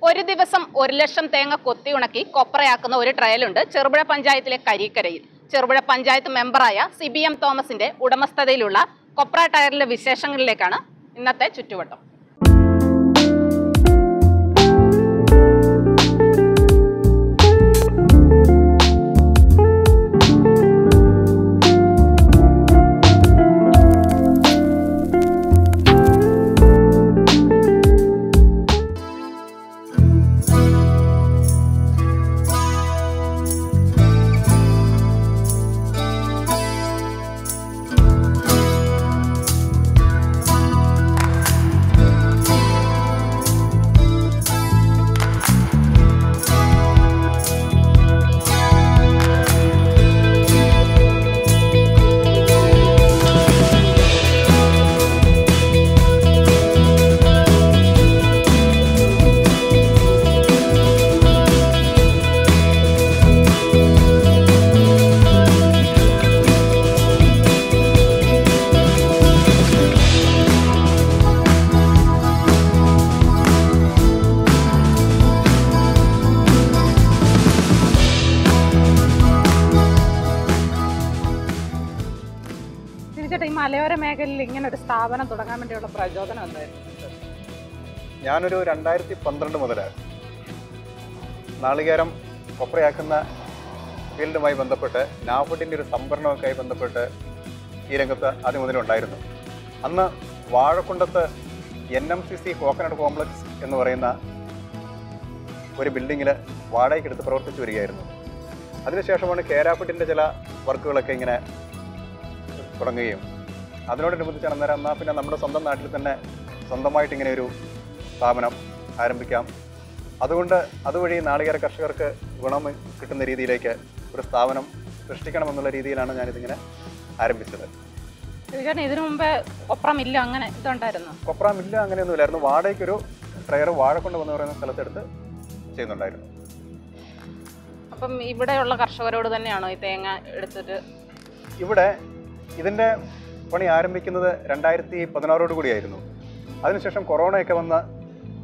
ഒരു ദിവസം 1 ലക്ഷം തേങ്ങ കൊത്തി ഉണക്കി കൊപ്രയാക്കുന്ന ഒരു ട്രയലുണ്ട് ചെറുപുഴ പഞ്ചായത്തിലെ കരിക്കരയിൽ. ചെറുപുഴ പഞ്ചായത്ത് മെമ്പറായ CBM തോമസിന്റെ ഉടമസ്ഥതയിലുള്ള കൊപ്ര ടയറിലെ വിശേഷങ്ങളിലേക്കാണ് ഇന്നത്തെ ചുറ്റുവട്ടം. ഈ മലയോര മേഖലയിൽ ഇങ്ങനെ ഒരു സ്ഥാപനം തുടങ്ങാൻ വേണ്ടിയുള്ള പ്രചോദനം എന്തായിരുന്നു? ഞാനൊരു 2012 മുതൽ നാളികേരം കൊപ്രയാക്കുന്ന ഫീൽഡുമായി ബന്ധപ്പെട്ട് നാഫെഡിൻ്റെ ഒരു സംഭരണവുമായി ബന്ധപ്പെട്ട് ഈ രംഗത്ത് ആദ്യം മുതലുണ്ടായിരുന്നു. അന്ന് വാഴക്കുണ്ടത്ത് NMCC കോക്കനട്ട് കോംപ്ലക്സ് എന്ന് പറയുന്ന ഒരു ബിൽഡിങ്ങിൽ വാടകയ്ക്കെടുത്ത് പ്രവർത്തിച്ചു വരികയായിരുന്നു. അതിനുശേഷമാണ് കേരാഫെഡിൻ്റെ ചില വർക്കുകളൊക്കെ ഇങ്ങനെ തുടങ്ങുകയും അതിനോടനുബന്ധിച്ചാണ് അന്നേരം എന്നാൽ പിന്നെ നമ്മുടെ സ്വന്തം നാട്ടിൽ തന്നെ സ്വന്തമായിട്ട് ഇങ്ങനെ ഒരു സ്ഥാപനം ആരംഭിക്കാം, അതുകൊണ്ട് അതുവഴി നാളികേര കർഷകർക്ക് ഗുണം കിട്ടുന്ന രീതിയിലേക്ക് ഒരു സ്ഥാപനം സൃഷ്ടിക്കണമെന്നുള്ള രീതിയിലാണ് ഞാനിതിങ്ങനെ ആരംഭിച്ചത്. ഇതിനു മുമ്പേ കൊപ്രമില്ല അങ്ങനെ ഇതുണ്ടായിരുന്നു? കൊപ്രമില്ല അങ്ങനെയൊന്നുമില്ലായിരുന്നു. വാടകയ്ക്കൊരു ട്രയർ വാഴക്കൊണ്ട് വന്ന് പറയുന്ന സ്ഥലത്തെടുത്ത് ചെയ്യുന്നുണ്ടായിരുന്നു. അപ്പം ഇവിടെയുള്ള കർഷകരോട് തന്നെയാണോ ഈ തേങ്ങ എടുത്തിട്ട്? ഇവിടെ ഇതിൻ്റെ പണി ആരംഭിക്കുന്നത് 2016 കൂടിയായിരുന്നു. അതിനുശേഷം കൊറോണയൊക്കെ വന്ന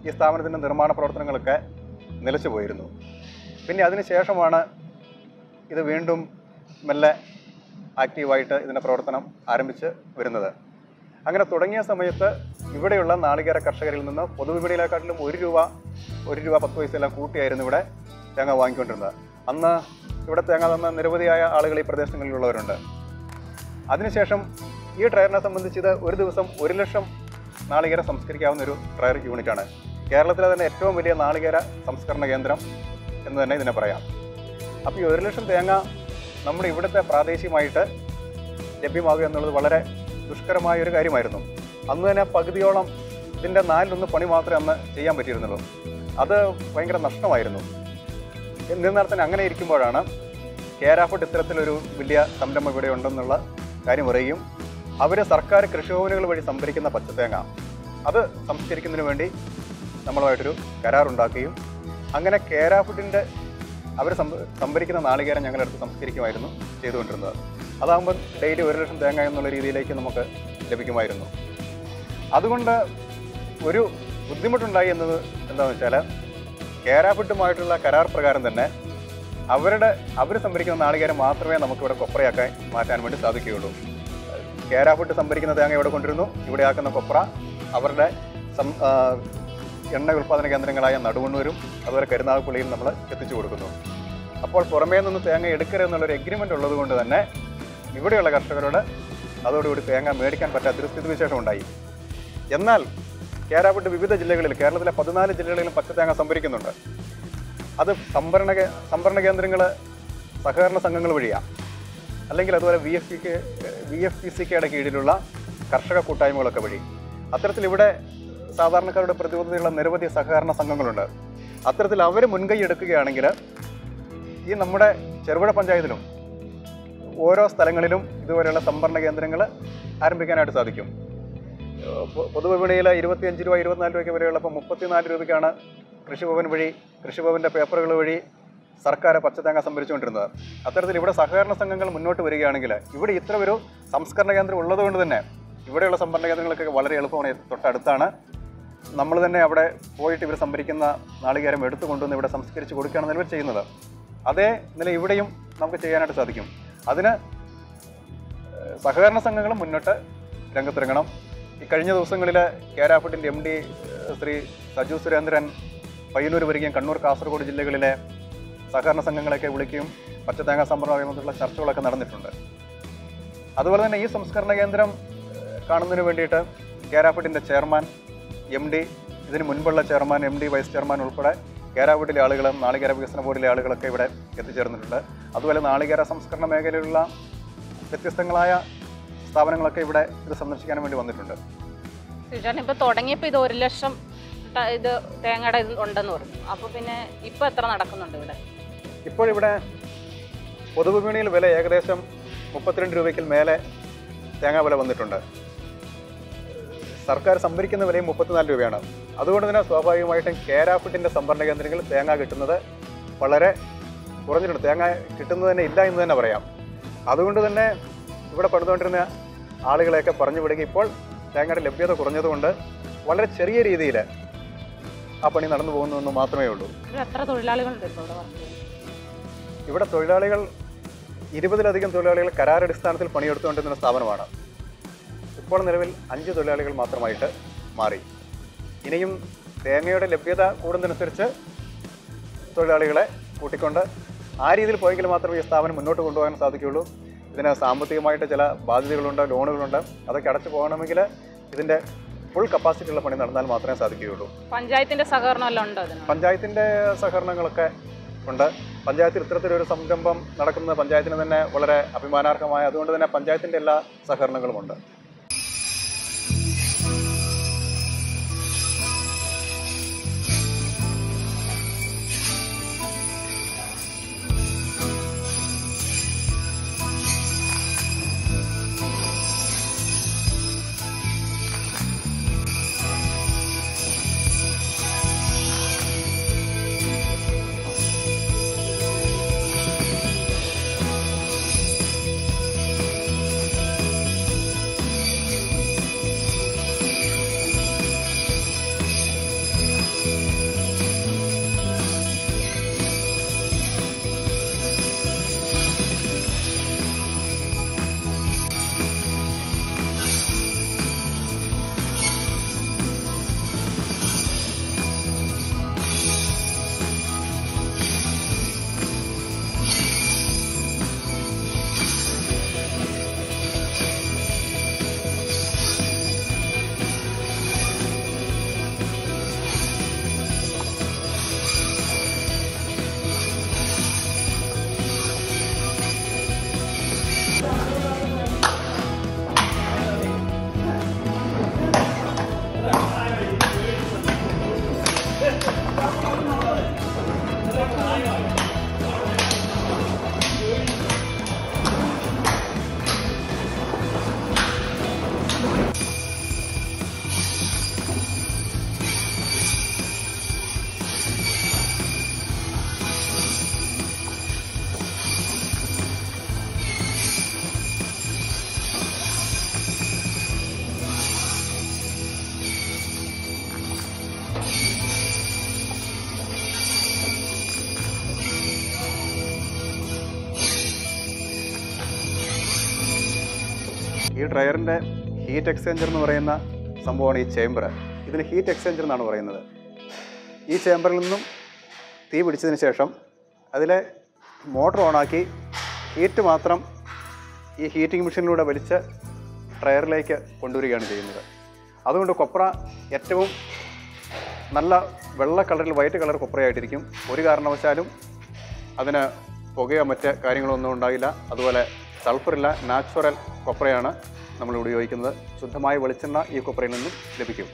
ഈ സ്ഥാപനത്തിൻ്റെ നിർമ്മാണ പ്രവർത്തനങ്ങളൊക്കെ നിലച്ചു പോയിരുന്നു. പിന്നെ അതിനുശേഷമാണ് ഇത് വീണ്ടും മെല്ലെ ആക്റ്റീവായിട്ട് ഇതിൻ്റെ പ്രവർത്തനം ആരംഭിച്ച് വരുന്നത്. അങ്ങനെ തുടങ്ങിയ സമയത്ത് ഇവിടെയുള്ള നാളികേര കർഷകരിൽ നിന്ന് പൊതുവിപണിയിലെക്കാട്ടിലും 1 രൂപ 10 പൈസ എല്ലാം കൂട്ടിയായിരുന്നു ഇവിടെ തേങ്ങ വാങ്ങിക്കൊണ്ടിരുന്നത്. അന്ന് ഇവിടെ തേങ്ങ തന്ന നിരവധിയായ ആളുകൾ ഈ പ്രദേശങ്ങളിലുള്ളവരുണ്ട്. അതിനുശേഷം ഈ ട്രയറിനെ സംബന്ധിച്ച് ഇത് ഒരു ദിവസം 1 ലക്ഷം നാളികേര സംസ്കരിക്കാവുന്ന ഒരു ട്രയർ യൂണിറ്റാണ്. കേരളത്തിലെ തന്നെ ഏറ്റവും വലിയ നാളികേര സംസ്കരണ കേന്ദ്രം എന്ന് തന്നെ ഇതിനെ പറയാം. അപ്പോൾ ഈ 1 ലക്ഷം തേങ്ങ നമ്മുടെ ഇവിടുത്തെ പ്രാദേശികമായിട്ട് ലഭ്യമാകുക എന്നുള്ളത് വളരെ ദുഷ്കരമായ ഒരു കാര്യമായിരുന്നു. അന്ന് തന്നെ പകുതിയോളം ഇതിൻ്റെ 4/1 പണി മാത്രമേ അന്ന് ചെയ്യാൻ പറ്റിയിരുന്നുള്ളൂ. അത് ഭയങ്കര നഷ്ടമായിരുന്നു. എന്നിരുന്നാൽ തന്നെ അങ്ങനെ ഇരിക്കുമ്പോഴാണ് കേരാഫെഡ് ഇത്തരത്തിലൊരു വലിയ സംരംഭം ഇവിടെ ഉണ്ടെന്നുള്ള കാര്യം അറിയുകയും അവർ സർക്കാർ കൃഷിഭവനുകൾ വഴി സംഭരിക്കുന്ന പച്ചത്തേങ്ങ അത് സംസ്കരിക്കുന്നതിന് വേണ്ടി നമ്മളുമായിട്ടൊരു കരാറുണ്ടാക്കുകയും അങ്ങനെ കേരാഫെഡിൻ്റെ അവർ സംഭരിക്കുന്ന നാളികേരം ഞങ്ങളെടുത്ത് സംസ്കരിക്കുമായിരുന്നു ചെയ്തുകൊണ്ടിരുന്നത്. അതാകുമ്പോൾ ഡെയിലി 1 ലക്ഷം തേങ്ങ എന്നുള്ള രീതിയിലേക്ക് നമുക്ക് ലഭിക്കുമായിരുന്നു. അതുകൊണ്ട് ഒരു ബുദ്ധിമുട്ടുണ്ടായി എന്നത് എന്താണെന്ന് വെച്ചാൽ കേരാഫെഡുമായിട്ടുള്ള കരാർ പ്രകാരം തന്നെ അവർ സംഭരിക്കുന്ന നാളികേരം മാത്രമേ നമുക്കിവിടെ കൊപ്രയാക്കാൻ മാറ്റാൻ വേണ്ടി സാധിക്കുകയുള്ളൂ. കേരാഫെഡ് സംഭരിക്കുന്ന തേങ്ങ ഇവിടെ കൊണ്ടിരുന്നു, ഇവിടെ ആക്കുന്ന കൊപ്ര അവരുടെ എണ്ണ ഉൽപ്പാദന കേന്ദ്രങ്ങളായ നടുവണ്ണൂരും അതുപോലെ കരുനാഗപ്പള്ളിയും നമ്മൾ എത്തിച്ചു കൊടുക്കുന്നു. അപ്പോൾ പുറമേ നിന്ന് തേങ്ങ എടുക്കരുതെന്നുള്ളൊരു എഗ്രിമെൻ്റ് ഉള്ളത് കൊണ്ട് തന്നെ ഇവിടെയുള്ള കർഷകരോട് അതോടുകൂടി തേങ്ങ മേടിക്കാൻ പറ്റാത്തൊരു സ്ഥിതിവിശേഷം ഉണ്ടായി. എന്നാൽ കേരാഫെഡ് വിവിധ ജില്ലകളിൽ കേരളത്തിലെ 14 ജില്ലകളിലും പച്ചത്തേങ്ങ സംഭരിക്കുന്നുണ്ട്. അത് സംഭരണ കേന്ദ്രങ്ങൾ സഹകരണ സംഘങ്ങൾ വഴിയാണ്, അല്ലെങ്കിൽ അതുപോലെ VFPCKയുടെ കീഴിലുള്ള കർഷക കൂട്ടായ്മകളൊക്കെ വഴി. അത്തരത്തിൽ ഇവിടെ സാധാരണക്കാരുടെ പ്രതിബദ്ധതയുള്ള നിരവധി സഹകരണ സംഘങ്ങളുണ്ട്. അത്തരത്തിൽ അവർ മുൻകൈ എടുക്കുകയാണെങ്കിൽ ഈ നമ്മുടെ ചെറുപുഴ പഞ്ചായത്തിലും ഓരോ സ്ഥലങ്ങളിലും ഇതുപോലെയുള്ള സംഭരണ കേന്ദ്രങ്ങൾ ആരംഭിക്കാനായിട്ട് സാധിക്കും. പൊതുവിപണിയിൽ 25 രൂപ 24 രൂപയ്ക്ക് വരെയുള്ളപ്പോൾ 34 രൂപയ്ക്കാണ് കൃഷിഭവൻ വഴി കൃഷിഭവൻ്റെ പേപ്പറുകൾ വഴി സർക്കാർ പച്ചത്തേങ്ങ സംഭരിച്ചുകൊണ്ടിരുന്നത്. അത്തരത്തിൽ ഇവിടെ സഹകരണ സംഘങ്ങൾ മുന്നോട്ട് വരികയാണെങ്കിൽ ഇവിടെ ഇത്ര ഒരു സംസ്കരണ കേന്ദ്രം ഉള്ളതുകൊണ്ട് തന്നെ ഇവിടെയുള്ള സംഭരണ കേന്ദ്രങ്ങളൊക്കെ വളരെ എളുപ്പമാണ്, തൊട്ടടുത്താണ്. നമ്മൾ തന്നെ അവിടെ പോയിട്ട് ഇവർ സംഭരിക്കുന്ന നാളികേരം എടുത്തു കൊണ്ടുവന്ന് ഇവിടെ സംസ്കരിച്ച് കൊടുക്കുകയാണ് ഇവർ ചെയ്യുന്നത്. അതേ നില ഇവിടെയും നമുക്ക് ചെയ്യാനായിട്ട് സാധിക്കും. അതിന് സഹകരണ സംഘങ്ങളും മുന്നോട്ട് രംഗത്തിറങ്ങണം. ഈ കഴിഞ്ഞ ദിവസങ്ങളിൽ കേരാഫുഡിൻ്റെ MD ശ്രീ സജു സുരേന്ദ്രൻ പയ്യന്നൂർ വരികയും കണ്ണൂർ കാസർഗോഡ് ജില്ലകളിലെ സഹകരണ സംഘങ്ങളൊക്കെ വിളിക്കുകയും പച്ചത്തേങ്ങ സംഭരണവുമായി ബന്ധപ്പെട്ട ചർച്ചകളൊക്കെ നടന്നിട്ടുണ്ട്. അതുപോലെ തന്നെ ഈ സംസ്കരണ കേന്ദ്രം കാണുന്നതിന് വേണ്ടിയിട്ട് കേരാഫുഡിൻ്റെ ചെയർമാൻ, MD, ഇതിന് മുൻപുള്ള ചെയർമാൻ, MD, വൈസ് ചെയർമാൻ ഉൾപ്പെടെ കേരാഫുഡിലെ ആളുകളും നാളികേര വികസന ബോർഡിലെ ആളുകളൊക്കെ ഇവിടെ എത്തിച്ചേർന്നിട്ടുണ്ട്. അതുപോലെ നാളികേര സംസ്കരണ മേഖലയിലുള്ള വ്യത്യസ്തങ്ങളായ സ്ഥാപനങ്ങളൊക്കെ ഇവിടെ ഇത് സന്ദർശിക്കാൻ വേണ്ടി വന്നിട്ടുണ്ട്. ഇപ്പോൾ തുടങ്ങിയപ്പോൾ ഇത് 1 ലക്ഷം ഇത് തേങ്ങയുടെ ഇത് ഉണ്ടെന്ന് പറഞ്ഞു. അപ്പോൾ പിന്നെ ഇപ്പോൾ എത്ര നടക്കുന്നുണ്ട് ഇവിടെ? ഇപ്പോഴിവിടെ പൊതുവിപണിയിൽ വില ഏകദേശം 32 രൂപയ്ക്ക് മേലെ തേങ്ങാ വില വന്നിട്ടുണ്ട്. സർക്കാർ സംഭരിക്കുന്ന വിലയും 34 രൂപയാണ്. അതുകൊണ്ട് തന്നെ സ്വാഭാവികമായിട്ടും കേരാഫുഡിൻ്റെ സംഭരണ കേന്ദ്രങ്ങളിൽ തേങ്ങ കിട്ടുന്നത് വളരെ കുറഞ്ഞിട്ടുണ്ട്. തേങ്ങ കിട്ടുന്നത് തന്നെ ഇല്ല എന്ന് തന്നെ പറയാം. അതുകൊണ്ട് തന്നെ ഇവിടെ പണിതുകൊണ്ടിരുന്ന ആളുകളെയൊക്കെ പറഞ്ഞു വിടുക ഇപ്പോൾ തേങ്ങയുടെ ലഭ്യത കുറഞ്ഞതുകൊണ്ട് വളരെ ചെറിയ രീതിയിൽ ആ പണി നടന്നു പോകുന്നതെന്ന് മാത്രമേ ഉള്ളൂ. എത്ര തൊഴിലാളികളുണ്ട് ഇവിടെ? തൊഴിലാളികൾ 20ലധികം തൊഴിലാളികൾ കരാറടിസ്ഥാനത്തിൽ പണിയെടുത്തുകൊണ്ടിരുന്ന സ്ഥാപനമാണ്. ഇപ്പോൾ നിലവിൽ 5 തൊഴിലാളികൾ മാത്രമായിട്ട് മാറി. ഇനിയും തേങ്ങയുടെ ലഭ്യത കൂടുന്നതനുസരിച്ച് തൊഴിലാളികളെ കൂട്ടിക്കൊണ്ട് ആ രീതിയിൽ പോയെങ്കിൽ മാത്രമേ ഈ സ്ഥാപനം മുന്നോട്ട് കൊണ്ടുപോകാൻ സാധിക്കുകയുള്ളൂ. ഇതിന് സാമ്പത്തികമായിട്ട് ചില ബാധ്യതകളുണ്ട്, ലോണുകളുണ്ട്. അതൊക്കെ അടച്ചു പോകണമെങ്കിൽ ഇതിൻ്റെ ഫുൾ കപ്പാസിറ്റിയുള്ള പണി നടന്നാൽ മാത്രമേ സാധിക്കുകയുള്ളൂ. പഞ്ചായത്തിൻ്റെ സഹകരണമെല്ലാം ഉണ്ടോ? പഞ്ചായത്തിൻ്റെ സഹകരണങ്ങളൊക്കെ ഉണ്ട്. പഞ്ചായത്തിൽ ഇത്തരത്തിലൊരു സംരംഭം നടക്കുന്നത് പഞ്ചായത്തിന് തന്നെ വളരെ അഭിമാനാർഹമായ, അതുകൊണ്ട് തന്നെ പഞ്ചായത്തിൻ്റെ എല്ലാ സഹകരണങ്ങളുമുണ്ട്. ഈ ഡ്രയറിൻ്റെ ഹീറ്റ് എക്സ്ചേഞ്ചർ എന്ന് പറയുന്ന സംഭവമാണ് ഈ ചേംബർ. ഇതിന് ഹീറ്റ് എക്സ്ചേഞ്ചർ എന്നാണ് പറയുന്നത്. ഈ ചേംബറിൽ നിന്നും തീ പിടിച്ചതിന് ശേഷം അതിലെ മോട്ടർ ഓണാക്കി ഹീറ്റ് മാത്രം ഈ ഹീറ്റിംഗ് മെഷീനിലൂടെ വലിച്ച് ഡ്രയറിലേക്ക് കൊണ്ടുവരികയാണ് ചെയ്യുന്നത്. അതുകൊണ്ട് കൊപ്ര ഏറ്റവും നല്ല വെള്ള കളറിൽ വൈറ്റ് കളർ കൊപ്രയായിട്ടിരിക്കും. ഒരു കാരണവശാലും അതിന് പുകയോ മറ്റ് കാര്യങ്ങളോ ഒന്നും ഉണ്ടാകില്ല. അതുപോലെ സൾഫറില്ല, നാച്ചുറൽ കൊപ്രയാണ് നമ്മൾ ഉപയോഗിക്കുന്നത്. ശുദ്ധമായ വെളിച്ചെണ്ണ ഈ കൊപ്രയിൽ നിന്നും ലഭിക്കും.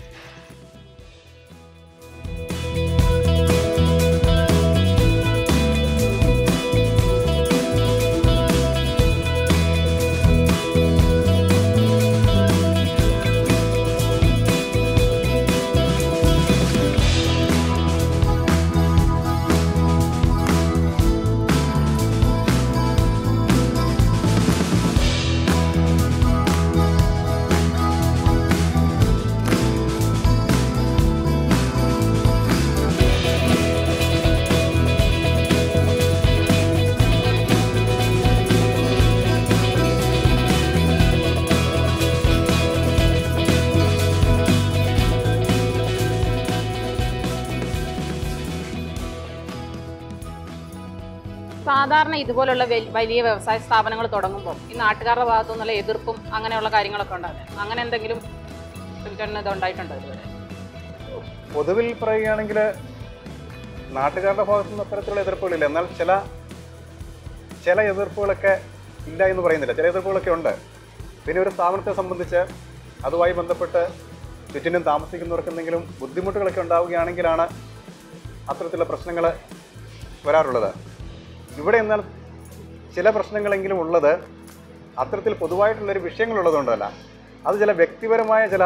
സാധാരണ ഇതുപോലുള്ള വലിയ വ്യവസായ സ്ഥാപനങ്ങൾ തുടങ്ങുമ്പോൾ ഈ നാട്ടുകാരുടെ ഭാഗത്തു നിന്നുള്ള എതിർപ്പും അങ്ങനെയുള്ള കാര്യങ്ങളൊക്കെ ഉണ്ടാകും. അങ്ങനെ എന്തെങ്കിലും ഇതുണ്ടായിട്ടുണ്ടോ ഇതുവരെ? പൊതുവിൽ പറയുകയാണെങ്കിൽ നാട്ടുകാരുടെ ഭാഗത്തു നിന്ന് അത്തരത്തിലുള്ള എതിർപ്പുകളില്ല. എന്നാൽ ചില എതിർപ്പുകളൊക്കെ ഇല്ല എന്ന് പറയുന്നില്ല, ചില എതിർപ്പുകളൊക്കെ ഉണ്ട്. പിന്നെ ഒരു സ്ഥാപനത്തെ സംബന്ധിച്ച് അതുമായി ബന്ധപ്പെട്ട് ചുറ്റിനും താമസിക്കുന്നവർക്ക് എന്തെങ്കിലും ബുദ്ധിമുട്ടുകളൊക്കെ ഉണ്ടാവുകയാണെങ്കിലാണ് അത്തരത്തിലുള്ള പ്രശ്നങ്ങൾ വരാറുള്ളത്. ഇവിടെ എന്നാൽ ചില പ്രശ്നങ്ങളെങ്കിലും ഉള്ളത് അത്തരത്തിൽ പൊതുവായിട്ടുള്ളൊരു വിഷയങ്ങളുള്ളതുകൊണ്ടല്ല, അത് ചില വ്യക്തിപരമായ ചില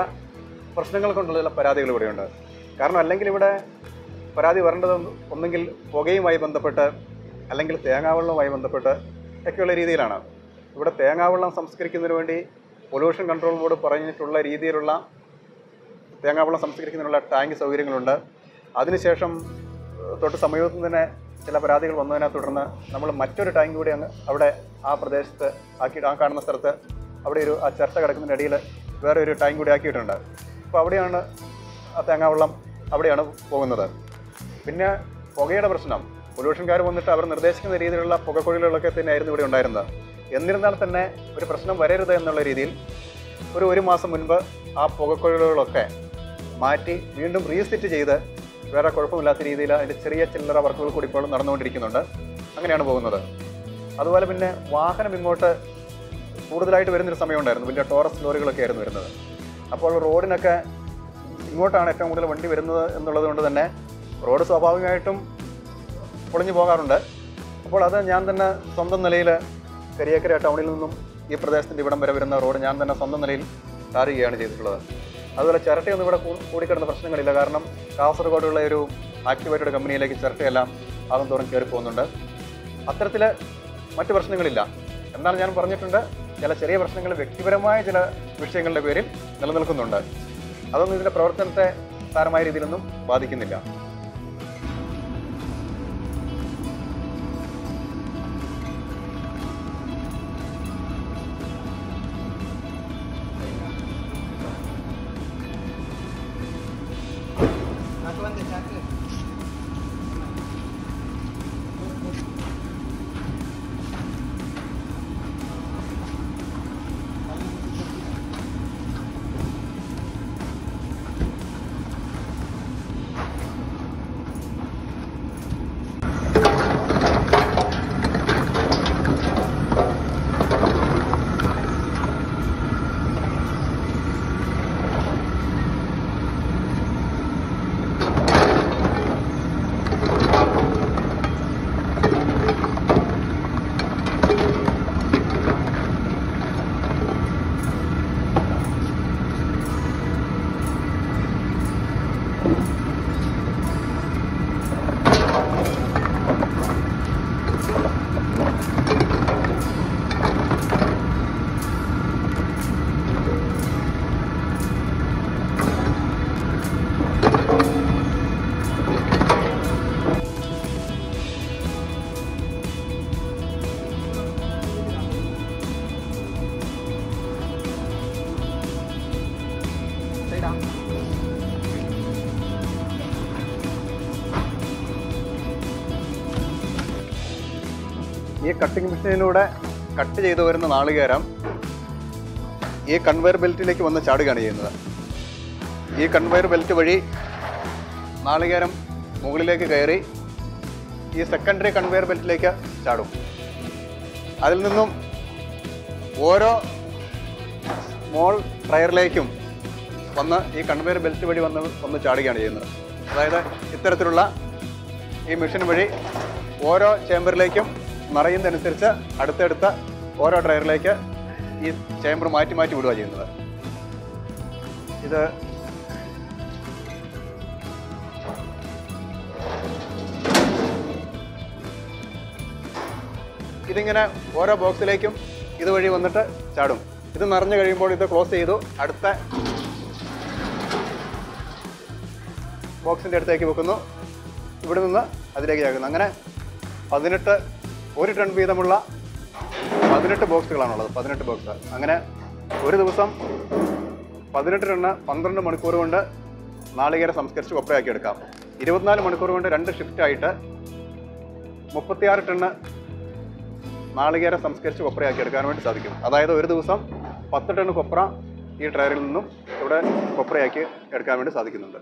പ്രശ്നങ്ങൾ കൊണ്ടുള്ള ചില പരാതികൾ ഇവിടെയുണ്ട്. കാരണം അല്ലെങ്കിൽ ഇവിടെ പരാതി വരേണ്ടത് ഒന്നെങ്കിൽ പുകയുമായി ബന്ധപ്പെട്ട് അല്ലെങ്കിൽ തേങ്ങാവെള്ളവുമായി ബന്ധപ്പെട്ട് ഒക്കെയുള്ള രീതിയിലാണ്. ഇവിടെ തേങ്ങാവെള്ളം സംസ്കരിക്കുന്നതിന് വേണ്ടി പൊല്യൂഷൻ കൺട്രോൾ ബോർഡ് പറഞ്ഞിട്ടുള്ള രീതിയിലുള്ള തേങ്ങാവെള്ളം സംസ്കരിക്കുന്നതിനുള്ള ടാങ്ക് സൗകര്യങ്ങളുണ്ട്. അതിനുശേഷം തൊട്ട് സമീപത്ത് തന്നെ ചില പരാതികൾ വന്നതിനെ തുടർന്ന് നമ്മൾ മറ്റൊരു ടാങ്ക് കൂടി അങ്ങ് അവിടെ ആ പ്രദേശത്ത് ആക്കി, ആ കാണുന്ന സ്ഥലത്ത് അവിടെ ആ ചിരട്ട കിടക്കുന്നതിൻ്റെ അടിയിൽ വേറെ ഒരു ടാങ്ക് കൂടി ആക്കിയിട്ടുണ്ട്. അപ്പോൾ അവിടെയാണ് ആ തേങ്ങാവെള്ളം അവിടെയാണ് പോകുന്നത്. പിന്നെ പുകയുടെ പ്രശ്നം, പൊല്യൂഷൻകാർ വന്നിട്ട് അവർ നിർദ്ദേശിക്കുന്ന രീതിയിലുള്ള പുകക്കുഴലുകളൊക്കെ തന്നെയായിരുന്നു ഇവിടെ ഉണ്ടായിരുന്നത്. എന്നിരുന്നാൽ തന്നെ ഒരു പ്രശ്നം വരരുത് എന്നുള്ള രീതിയിൽ ഒരു മാസം മുൻപ് ആ പുകക്കുഴലുകളൊക്കെ മാറ്റി വീണ്ടും റീസെറ്റ് ചെയ്ത് വേറെ കുഴപ്പമില്ലാത്ത രീതിയിൽ അതിൻ്റെ ചെറിയ ചില്ലറ വർക്കുകൾ കൂടി ഇപ്പോൾ നടന്നുകൊണ്ടിരിക്കുന്നുണ്ട്. അങ്ങനെയാണ് പോകുന്നത്. അതുപോലെ പിന്നെ വാഹനം ഇങ്ങോട്ട് കൂടുതലായിട്ട് വരുന്നൊരു സമയമുണ്ടായിരുന്നു. വലിയ ടോറസ് ലോറികളൊക്കെ ആയിരുന്നു വരുന്നത്. അപ്പോൾ റോഡിനൊക്കെ ഇങ്ങോട്ടാണ് ഏറ്റവും കൂടുതൽ വണ്ടി വരുന്നത് എന്നുള്ളത് കൊണ്ട് തന്നെ റോഡ് സ്വാഭാവികമായിട്ടും പൊളിഞ്ഞു പോകാറുണ്ട്. അപ്പോൾ അത് ഞാൻ തന്നെ സ്വന്തം നിലയിൽ കരിയേക്കര ടൗണിൽ നിന്നും ഈ പ്രദേശത്തിൻ്റെ ഇവിടം വരെ വരുന്ന റോഡ് ഞാൻ തന്നെ സ്വന്തം നിലയിൽ ടാർ ചെയ്യുകയാണ് ചെയ്തിട്ടുള്ളത്. അതുപോലെ ചിരട്ടയൊന്നും ഇവിടെ കൂടിക്കിടന്ന പ്രശ്നങ്ങളില്ല. കാരണം കാസർഗോഡുള്ള ഒരു ആക്ടിവേറ്റഡ് കമ്പനിയിലേക്ക് ചിരട്ടയെല്ലാം ആകും തോറും കയറി പോകുന്നുണ്ട്. അത്തരത്തിൽ മറ്റു പ്രശ്നങ്ങളില്ല. എന്നാൽ ഞാൻ പറഞ്ഞിട്ടുണ്ട്, ചില ചെറിയ പ്രശ്നങ്ങൾ വ്യക്തിപരമായ ചില വിഷയങ്ങളുടെ പേരിൽ നിലനിൽക്കുന്നുണ്ട്. അതൊന്നും ഇതിൻ്റെ പ്രവർത്തനത്തെ സാരമായ രീതിയിലൊന്നും ബാധിക്കുന്നില്ല. ഈ കട്ടിംഗ് മെഷീനിലൂടെ കട്ട് ചെയ്തു വരുന്ന നാളികേരം ഈ കൺവെയർ ബെൽറ്റിലേക്ക് വന്ന് ചാടുകയാണ് ചെയ്യുന്നത്. ഈ കൺവെയർ ബെൽറ്റ് വഴി നാളികേരം മുകളിലേക്ക് കയറി ഈ സെക്കൻഡറി കൺവെയർ ബെൽറ്റിലേക്ക് ചാടും. അതിൽ നിന്നും ഓരോ സ്മോൾ ടയറിലേക്കും വന്ന് ഈ കൺവെയർ ബെൽറ്റ് വഴി വന്ന് ചാടുകയാണ് ചെയ്യുന്നത്. അതായത് ഇത്തരത്തിലുള്ള ഈ മെഷീൻ വഴി ഓരോ ചേമ്പറിലേക്കും നിറയുന്നതനുസരിച്ച് അടുത്തടുത്ത ഓരോ ടയറിലേക്ക് ഈ ചേമ്പർ മാറ്റി മാറ്റി വിടുക ചെയ്യുന്നത്. ഇതിങ്ങനെ ഓരോ ബോക്സിലേക്കും ഇതുവഴി വന്നിട്ട് ചാടും. ഇത് നിറഞ്ഞു കഴിയുമ്പോൾ ഇത് ക്ലോസ് ചെയ്തു അടുത്ത ബോക്സിൻ്റെ അടുത്തേക്ക് വെക്കുന്നു. ഇവിടെ നിന്ന് അതിലേക്ക് ചാക്കുന്നു. അങ്ങനെ 18 1 ടൺ വീതമുള്ള 18 ബോക്സുകളാണുള്ളത്. 18 ബോക്സ്. അങ്ങനെ ഒരു ദിവസം 18 ടണ്ണ് 12 മണിക്കൂർ കൊണ്ട് നാളികേരം സംസ്കരിച്ച് കൊപ്രയാക്കി എടുക്കാം. 24 മണിക്കൂർ കൊണ്ട് 2 ഷിഫ്റ്റായിട്ട് 36 ടണ്ണ് നാളികേരം സംസ്കരിച്ച് കൊപ്രയാക്കി എടുക്കാൻ വേണ്ടി സാധിക്കും. അതായത് ഒരു ദിവസം 10 ടൺ കൊപ്ര ഈ ട്രയലിൽ നിന്നും ഇവിടെ കൊപ്രയാക്കി എടുക്കാൻ വേണ്ടി സാധിക്കുന്നുണ്ട്.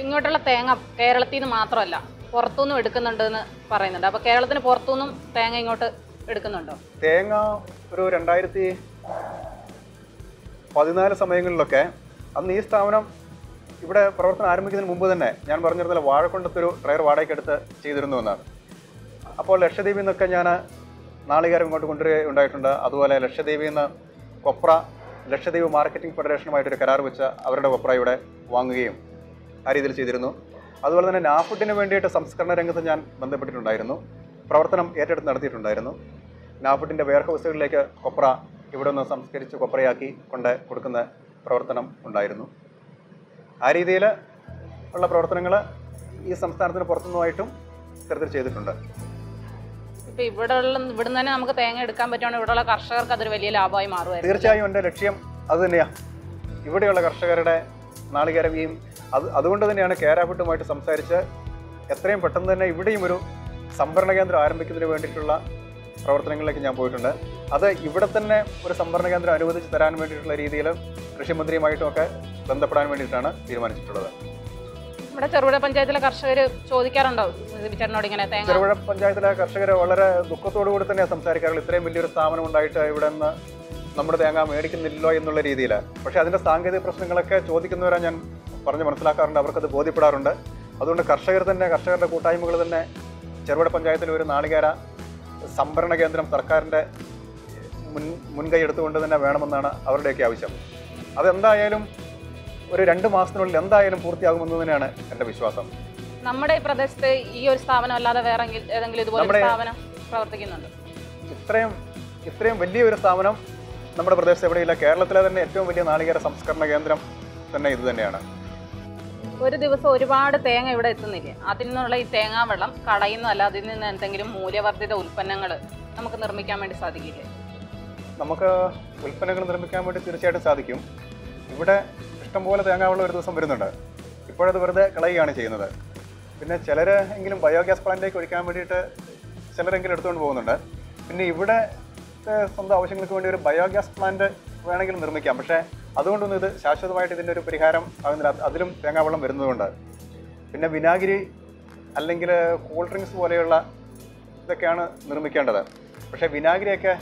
ഇങ്ങോട്ടുള്ള തേങ്ങ കേരളത്തിൽ നിന്ന് മാത്രമല്ല പുറത്തുനിന്നും എടുക്കുന്നുണ്ടെന്ന് പറയുന്നുണ്ട്. അപ്പോൾ കേരളത്തിന് പുറത്തുനിന്നും തേങ്ങ ഇങ്ങോട്ട് എടുക്കുന്നുണ്ടോ? തേങ്ങ ഒരു 2014 സമയങ്ങളിലൊക്കെ അന്ന് ഈ സ്ഥാപനം ഇവിടെ പ്രവർത്തനം ആരംഭിക്കുന്നതിന് മുമ്പ് തന്നെ ഞാൻ പറഞ്ഞിരുന്നില്ല വാഴക്കൊണ്ടത്തൊരു ട്രയർ വാടകയ്ക്കെടുത്ത് ചെയ്തിരുന്നു എന്നാണ്. അപ്പോൾ ലക്ഷദ്വീപിൽ നിന്നൊക്കെ ഞാൻ നാളികേരം ഇങ്ങോട്ട് കൊണ്ടുവരികയുണ്ടായിട്ടുണ്ട്. അതുപോലെ ലക്ഷദ്വീപിൽ നിന്ന് കൊപ്ര ലക്ഷദ്വീപ് മാർക്കറ്റിംഗ് ഫെഡറേഷനുമായിട്ടൊരു കരാർ വെച്ച് അവരുടെ കൊപ്ര ഇവിടെ വാങ്ങുകയും ആ രീതിയിൽ ചെയ്തിരുന്നു. അതുപോലെ തന്നെ നാഫുഡിന് വേണ്ടിയിട്ട് സംസ്കരണ രംഗത്ത് ഞാൻ ബന്ധപ്പെട്ടിട്ടുണ്ടായിരുന്നു, പ്രവർത്തനം ഏറ്റെടുത്ത് നടത്തിയിട്ടുണ്ടായിരുന്നു. നാഫുഡിൻ്റെ വെയർഹൗസുകളിലേക്ക് കൊപ്ര ഇവിടെ നിന്ന് സംസ്കരിച്ച് കൊപ്രയാക്കി കൊണ്ട് കൊടുക്കുന്ന പ്രവർത്തനം ഉണ്ടായിരുന്നു. ആ രീതിയിൽ ഉള്ള പ്രവർത്തനങ്ങൾ ഈ സംസ്ഥാനത്തിന് പുറത്തുനിന്നുമായിട്ടും ഇത്തരത്തിൽ ചെയ്തിട്ടുണ്ട്. ഇപ്പോൾ ഇവിടുന്ന് തന്നെ നമുക്ക് തേങ്ങ എടുക്കാൻ പറ്റുകയാണെങ്കിൽ ഇവിടെയുള്ള കർഷകർക്ക് അതൊരു വലിയ ലാഭമായി മാറുമായിരുന്നു. തീർച്ചയായും എൻ്റെ ലക്ഷ്യം അത് തന്നെയാണ്. ഇവിടെയുള്ള കർഷകരുടെ നാളികേരം അതുകൊണ്ട് തന്നെയാണ് കേരാഫുഡുമായിട്ട് സംസാരിച്ച് എത്രയും പെട്ടെന്ന് തന്നെ ഇവിടെയും ഒരു സംഭരണ കേന്ദ്രം ആരംഭിക്കുന്നതിന് വേണ്ടിയിട്ടുള്ള പ്രവർത്തനങ്ങളിലേക്ക് ഞാൻ പോയിട്ടുണ്ട്. അത് ഇവിടെ തന്നെ ഒരു സംഭരണ കേന്ദ്രം അനുവദിച്ച് തരാൻ വേണ്ടിയിട്ടുള്ള രീതിയിൽ കൃഷിമന്ത്രിയുമായിട്ടുമൊക്കെ ബന്ധപ്പെടാൻ വേണ്ടിയിട്ടാണ് തീരുമാനിച്ചിട്ടുള്ളത്. നമ്മുടെ ചെറുപുഴ പഞ്ചായത്തിലെ കർഷകർ ചോദിക്കാറുണ്ടോ ചേട്ടനോട് ഇങ്ങനെ തേങ്ങ? ചെറുപുഴ പഞ്ചായത്തിലെ കർഷകർ വളരെ ദുഃഖത്തോടു കൂടി തന്നെയാണ് സംസാരിക്കാറുള്ളത്. ഇത്രയും വലിയൊരു സ്ഥാപനം ഉണ്ടായിട്ട് ഇവിടെ നിന്ന് നമ്മുടെ തേങ്ങ മേടിക്കുന്നില്ലല്ലോ എന്നുള്ള രീതിയിൽ. പക്ഷേ അതിൻ്റെ സാങ്കേതിക പ്രശ്നങ്ങളൊക്കെ ചോദിക്കുന്നവരെ ഞാൻ പറഞ്ഞ് മനസ്സിലാക്കാറുണ്ട്, അവർക്കത് ബോധ്യപ്പെടാറുണ്ട്. അതുകൊണ്ട് കർഷകരുടെ കൂട്ടായ്മകൾ തന്നെ ചെറുപുഴ പഞ്ചായത്തിൽ ഒരു നാളികേര സംഭരണ കേന്ദ്രം സർക്കാരിൻ്റെ മുൻകൈ എടുത്തുകൊണ്ട് തന്നെ വേണമെന്നാണ് അവരുടെയൊക്കെ ആവശ്യം. അതെന്തായാലും ഒരു 2 മാസത്തിനുള്ളിൽ എന്തായാലും പൂർത്തിയാകുമെന്ന് തന്നെയാണ് എൻ്റെ വിശ്വാസം. നമ്മുടെ ഈ പ്രദേശത്ത് ഈ ഒരു സ്ഥാപനം അല്ലാതെ വേറെ ഏതെങ്കിലും ഇതുപോലെ സ്ഥാപനം പ്രവർത്തിക്കുന്നുണ്ട്? ഇത്രയും വലിയൊരു സ്ഥാപനം നമ്മുടെ പ്രദേശത്ത് എവിടെയില്ല. കേരളത്തിലെ തന്നെ ഏറ്റവും വലിയ നാളികേര സംസ്കരണ കേന്ദ്രം തന്നെ ഇത് തന്നെയാണ്. ഒരു ദിവസം ഒരുപാട് തേങ്ങ ഇവിടെ എത്തുന്നില്ലേ? അതിൽ നിന്നുള്ള ഈ തേങ്ങാ വെള്ളം കളയുന്നതല്ല, അതിൽ നിന്ന് എന്തെങ്കിലും മൂല്യവർദ്ധിത ഉൽപ്പന്നങ്ങൾ നമുക്ക് നിർമ്മിക്കാൻ വേണ്ടി സാധിക്കില്ലേ? നമുക്ക് ഉൽപ്പന്നങ്ങൾ നിർമ്മിക്കാൻ വേണ്ടി തീർച്ചയായിട്ടും സാധിക്കും. ഇവിടെ ഇഷ്ടംപോലെ തേങ്ങാവെള്ളം ഒരു ദിവസം വരുന്നുണ്ട്. ഇപ്പോഴത് വെറുതെ കളയുകയാണ് ചെയ്യുന്നത്. പിന്നെ ചിലരെങ്കിലും ബയോഗ്യാസ് പ്ലാന്റിലേക്ക് ഒഴിക്കാൻ വേണ്ടിയിട്ട് ചിലരെങ്കിലും എടുത്തുകൊണ്ട് പോകുന്നുണ്ട്. പിന്നെ ഇവിടെ സ്വന്തം ആവശ്യങ്ങൾക്ക് വേണ്ടി ഒരു ബയോഗ്യാസ് പ്ലാന്റ് വേണമെങ്കിൽ നിർമ്മിക്കാം. പക്ഷേ അതുകൊണ്ടൊന്നും ഇത് ശാശ്വതമായിട്ട് ഇതിൻ്റെ ഒരു പരിഹാരം ആകുന്നില്ല. അതിലും തേങ്ങാവെള്ളം വരുന്നതുകൊണ്ട്. പിന്നെ വിനാഗിരി അല്ലെങ്കിൽ കൂൾ ഡ്രിങ്ക്സ് പോലെയുള്ള ഇതൊക്കെയാണ് നിർമ്മിക്കേണ്ടത്. പക്ഷേ വിനാഗിരിയൊക്കെ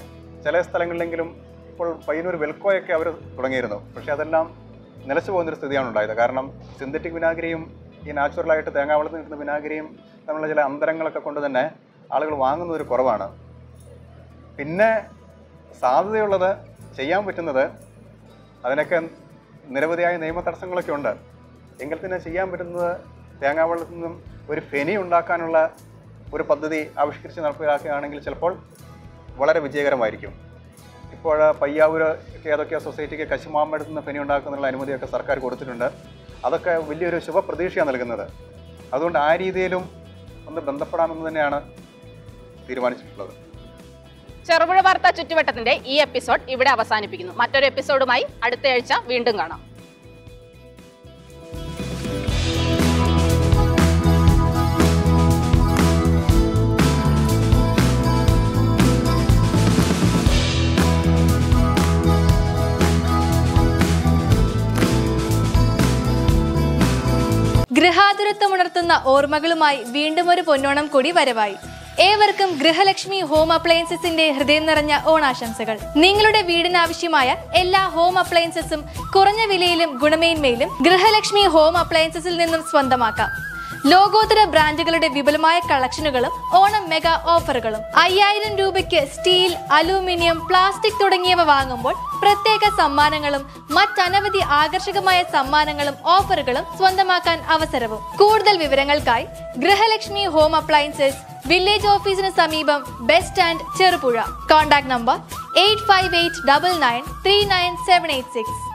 ചില സ്ഥലങ്ങളിലെങ്കിലും ഇപ്പോൾ പയ്യന്നൂർ വെൽക്കോയൊക്കെ അവർ തുടങ്ങിയിരുന്നു. പക്ഷേ അതെല്ലാം നിലച്ചു പോകുന്നൊരു സ്ഥിതിയാണ് ഉണ്ടായത്. കാരണം സിന്തറ്റിക് വിനാഗിരിയും ഈ നാച്ചുറലായിട്ട് തേങ്ങാവെള്ളത്തിൽ കിട്ടുന്ന വിനാഗിരിയും തമ്മിലുള്ള ചില അന്തരങ്ങളൊക്കെ കൊണ്ട് തന്നെ ആളുകൾ വാങ്ങുന്നതൊരു കുറവാണ്. പിന്നെ സാധ്യതയുള്ളത് ചെയ്യാൻ പറ്റുന്നത് അതിനൊക്കെ നിരവധിയായ നിയമ തടസ്സങ്ങളൊക്കെ ഉണ്ട്. എങ്കിൽ തന്നെ ചെയ്യാൻ പറ്റുന്നത് തേങ്ങാവെള്ളത്തിൽ നിന്നും ഒരു ഫെനി ഉണ്ടാക്കാനുള്ള ഒരു പദ്ധതി ആവിഷ്കരിച്ച് നടപ്പിലാക്കുകയാണെങ്കിൽ ചിലപ്പോൾ വളരെ വിജയകരമായിരിക്കും. ഇപ്പോൾ പയ്യാവൂർ ഏതൊക്കെയോ സൊസൈറ്റിക്ക് കശുമാമ്പഴത്തു നിന്ന് ഫെനി ഉണ്ടാക്കുന്നതിനുള്ള അനുമതിയൊക്കെ സർക്കാർ കൊടുത്തിട്ടുണ്ട്. അതൊക്കെ വലിയൊരു ശുഭപ്രതീക്ഷയാണ് നൽകുന്നത്. അതുകൊണ്ട് ആ രീതിയിലും ഒന്ന് ബന്ധപ്പെടാമെന്ന് തന്നെയാണ് തീരുമാനിച്ചിട്ടുള്ളത്. ചെറുപുഴ വാർത്താ ചുറ്റുവട്ടത്തിന്റെ ഈ എപ്പിസോഡ് ഇവിടെ അവസാനിപ്പിക്കുന്നു. മറ്റൊരു എപ്പിസോഡുമായി അടുത്ത ആഴ്ച വീണ്ടും കാണാം. ഗൃഹാതുരത്വമുണർത്തുന്ന ഓർമ്മകളുമായി വീണ്ടും ഒരു പൊന്നോണം കൂടി വരവായി. ഏവർക്കും ഗൃഹലക്ഷ്മി ഹോം അപ്ലയൻസസിന്റെ ഹൃദയം നിറഞ്ഞ ഓണാശംസകൾ. നിങ്ങളുടെ വീടിനാവശ്യമായ എല്ലാ ഹോം അപ്ലയൻസസും കുറഞ്ഞ വിലയിലും ഗുണമേന്മയിലും ഗൃഹലക്ഷ്മി ഹോം അപ്ലയൻസസിൽ നിന്നും സ്വന്തമാക്കാം. ലോകോത്തര ബ്രാൻഡുകളുടെ വിപുലമായ കളക്ഷനുകളും ഓണം മെഗാ ഓഫറുകളും. 5000 രൂപയ്ക്ക് സ്റ്റീൽ, അലൂമിനിയം, പ്ലാസ്റ്റിക് തുടങ്ങിയവ വാങ്ങുമ്പോൾ പ്രത്യേക സമ്മാനങ്ങളും മറ്റനവധി ആകർഷകമായ സമ്മാനങ്ങളും ഓഫറുകളും സ്വന്തമാക്കാൻ അവസരവും. കൂടുതൽ വിവരങ്ങൾക്കായി ഗൃഹലക്ഷ്മി ഹോം അപ്ലയൻസസ്, വില്ലേജ് ഓഫീസിന് സമീപം, bus stand, Cherupuzha. Contact number 8589939786.